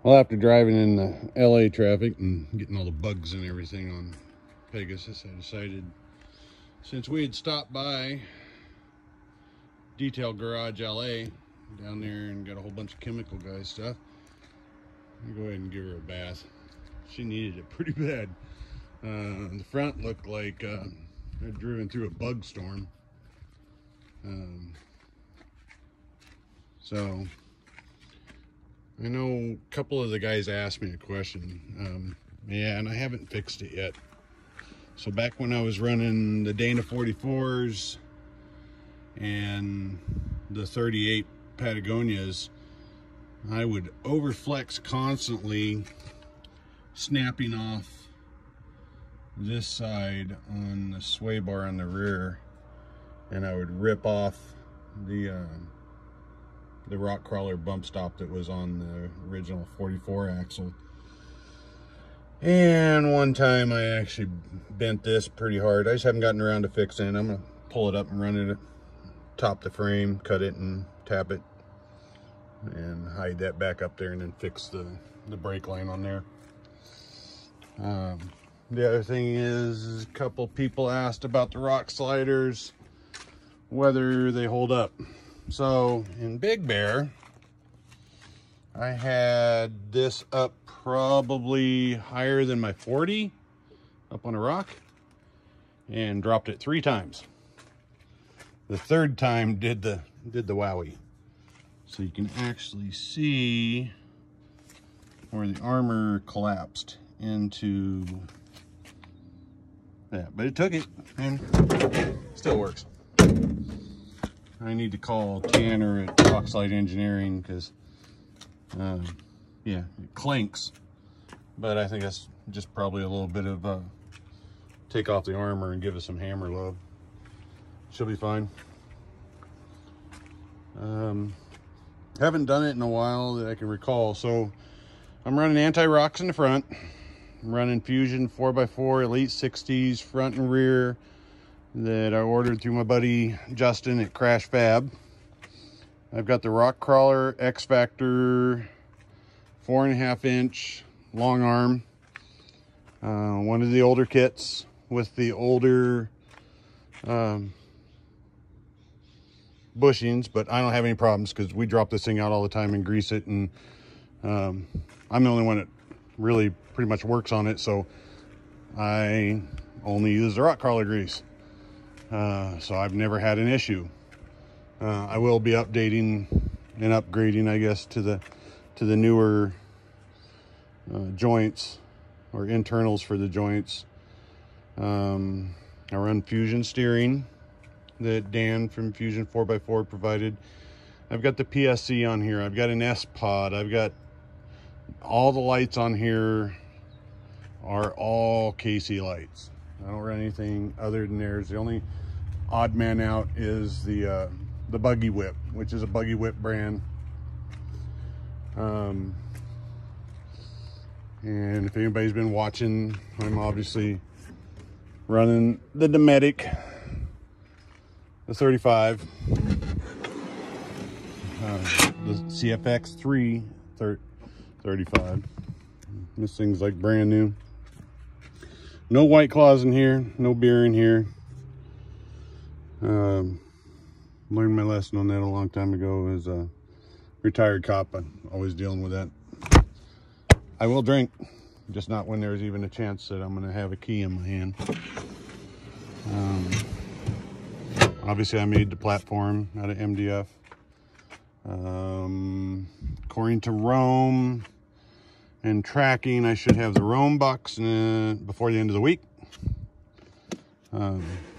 Well, after driving in the LA traffic and getting all the bugs and everything on Pegasus, I decided, since we had stopped by Detail Garage LA down there and got a whole bunch of chemical guy stuff, I'll go ahead and give her a bath. She needed it pretty bad. The front looked like I'd driven through a bug storm. So I know a couple of the guys asked me a question. Yeah, and I haven't fixed it yet. So back when I was running the Dana 44s and the 38 Patagonias, I would overflex constantly, snapping off this side on the sway bar on the rear, and I would rip off the rock crawler bump stop that was on the original 44 axle. And one time I actually bent this pretty hard. I just haven't gotten around to fixing it. I'm gonna pull it up and run it top the frame, cut it and tap it and hide that back up there, and then fix the brake line on there. The other thing is, a couple people asked about the rock sliders, whether they hold up. So in Big Bear, I had this up probably higher than my 40 up on a rock and dropped it 3 times. The third time did the wowie. So you can actually see where the armor collapsed into that, but it took it and still works. I need to call Tanner at Rockslide Engineering because yeah, it clanks, but I think that's just probably a little bit of take off the armor and give us some hammer love. She'll be fine. Haven't done it in a while that I can recall. So I'm running anti-rocks in the front. I'm running Fusion 4x4 Elite 60s front and rear that I ordered through my buddy Justin at Crash Fab. I've got the rock crawler X Factor 4.5 inch long arm, one of the older kits with the older bushings, but I don't have any problems because we drop this thing out all the time and grease it, and I'm the only one that really pretty much works on it, so I only use the rock crawler grease. So I've never had an issue. I will be updating and upgrading, I guess, to the newer joints or internals for the joints. I run Fusion steering that Dan from Fusion 4x4 provided. I've got the PSC on here. I've got an S-Pod. I've got all the lights on here are all KC lights. I don't run anything other than theirs. The only odd man out is the Buggy Whip, which is a Buggy Whip brand. And if anybody's been watching, I'm obviously running the Dometic, the 35, the CFX 3 35. This thing's like brand new. No White Claws in here, no beer in here. Learned my lesson on that a long time ago. As a retired cop, I'm always dealing with that. I will drink, just not when there's even a chance that I'm going to have a key in my hand. Obviously I made the platform out of MDF. According to Rome and tracking, I should have the Rome box before the end of the week.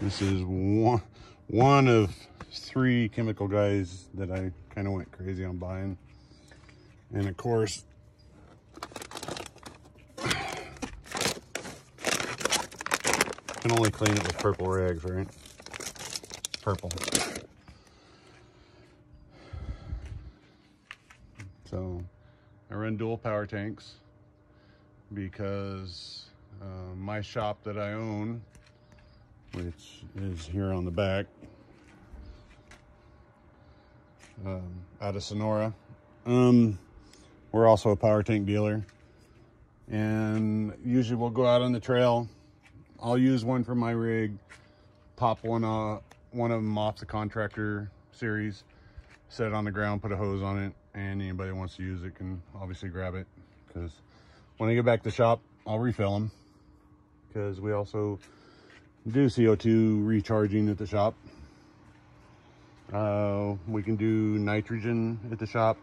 This is one of 3 chemical guys that I kind of went crazy on buying. And of course, can only clean it with purple rags, right? Purple. So I run dual power tanks because my shop that I own, which is here on the back, out of Sonora, We're also a power tank dealer, and usually we'll go out on the trail. I'll use one for my rig, pop one of them off the contractor series, set it on the ground, put a hose on it, and anybody that wants to use it can obviously grab it, because when I get back to the shop, I'll refill them, because we also do CO2 recharging at the shop. We can do nitrogen at the shop.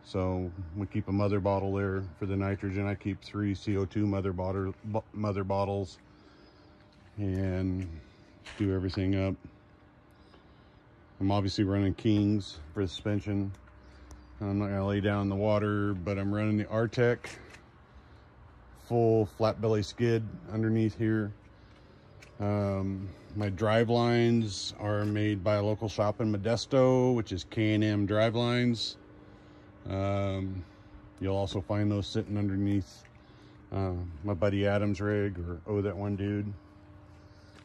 So we keep a mother bottle there for the nitrogen. I keep 3 CO2 mother bottles and do everything up. I'm obviously running Kings for the suspension. I'm not gonna lay down in the water, but I'm running the Artec full flat belly skid underneath here. My drive lines are made by a local shop in Modesto, which is K&M Drive Lines. You'll also find those sitting underneath my buddy Adam's rig, or that one dude.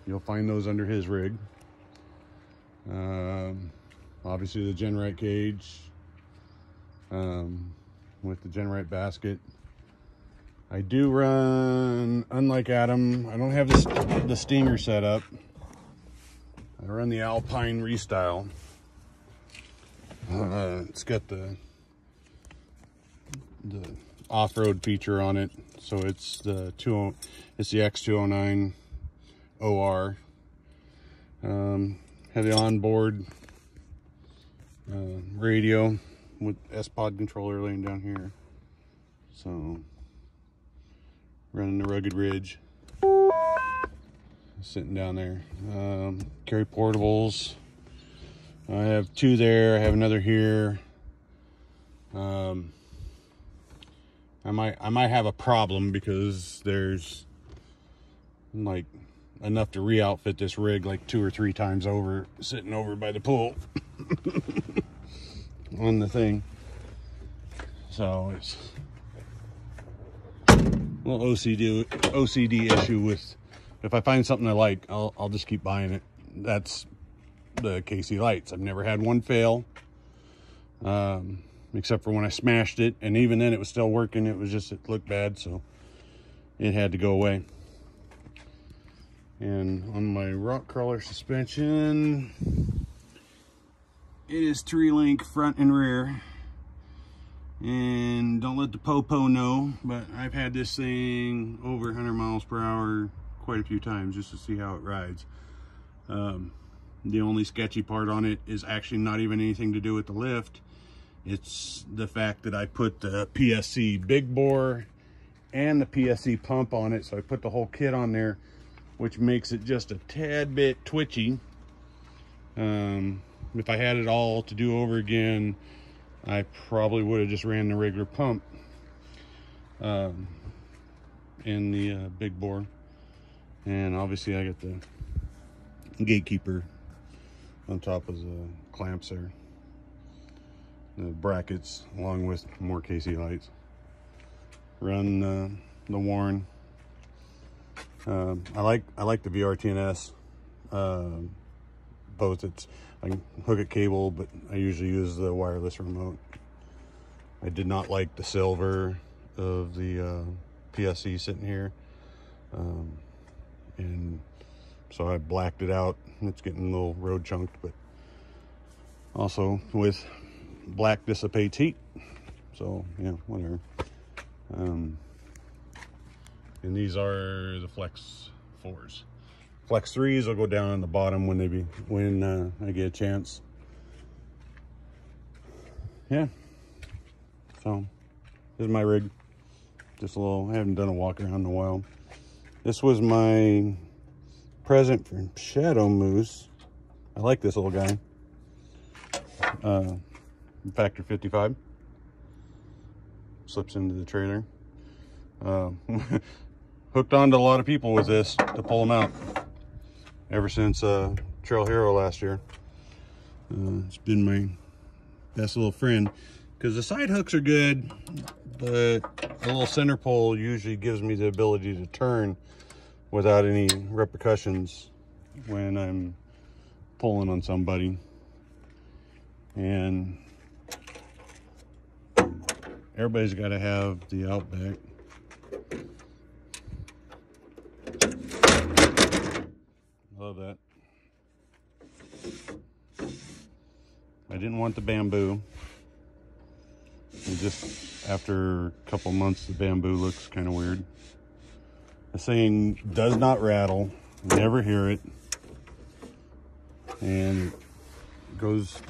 You'll find those under his rig. Obviously the Genrite cage with the Genrite basket. I do run, unlike Adam, I don't have the Stinger set up. I run the Alpine Restyle. It's got the off-road feature on it, so it's the X209 OR. Have the onboard radio with S-Pod controller laying down here. So running the Rugged Ridge, sitting down there. Carry portables. I have 2 there. I have another here. I might have a problem because there's like enough to re-outfit this rig like 2 or 3 times over, sitting over by the pool on the thing. So it's a little OCD issue with, if I find something I like, I'll just keep buying it. That's the KC lights. I've never had one fail, except for when I smashed it, and even then it was still working. It was just, it looked bad, so it had to go away. And on my rock crawler suspension, it is 3-link front and rear. And don't let the popo know, but I've had this thing over 100 miles per hour quite a few times just to see how it rides. The only sketchy part on it is actually not even anything to do with the lift. It's the fact that I put the PSC big bore and the PSC pump on it, so I put the whole kit on there, which makes it just a tad bit twitchy. If I had it all to do over again, I probably would have just ran the regular pump in the big bore. And obviously I got the gatekeeper on top of the clamps there, the brackets, along with more KC lights. Run the Warren. I like the VRTNS. Both, I can hook it cable, but I usually use the wireless remote. I did not like the silver of the PSC sitting here, and so I blacked it out. It's getting a little road chunked, but also with black dissipates heat, so yeah, whatever. And these are the Flex 4s. Flex 3s will go down on the bottom when I get a chance. Yeah. So this is my rig. Just a little, I haven't done a walk around in a while. This was my present for Shadow Moose. I like this little guy. Factor 55. Slips into the trailer. Hooked on to a lot of people with this to pull them out. Ever since Trail Hero last year. It's been my best little friend, because the side hooks are good, but a little center pole usually gives me the ability to turn without any repercussions when I'm pulling on somebody. And everybody's got to have the Outback. Love that. I didn't want the bamboo. And just after a couple months, the bamboo looks kind of weird. The thing does not rattle. Never hear it. And it goes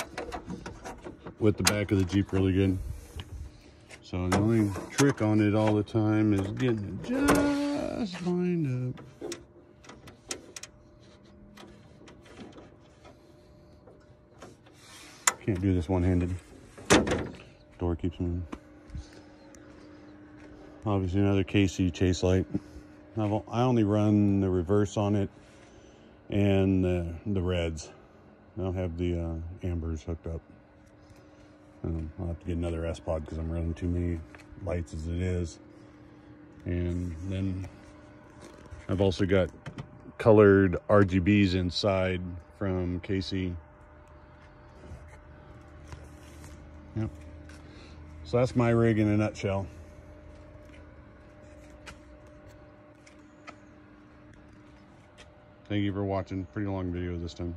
with the back of the Jeep really good. So the only trick on it all the time is getting it just lined up. Can't do this one-handed. Door keeps moving. Obviously another KC chase light. I only run the reverse on it and the reds. I don't have the ambers hooked up. I'll have to get another S-Pod because I'm running too many lights as it is. And then I've also got colored RGBs inside from KC. Yep. So that's my rig in a nutshell. Thank you for watching. Pretty long video this time.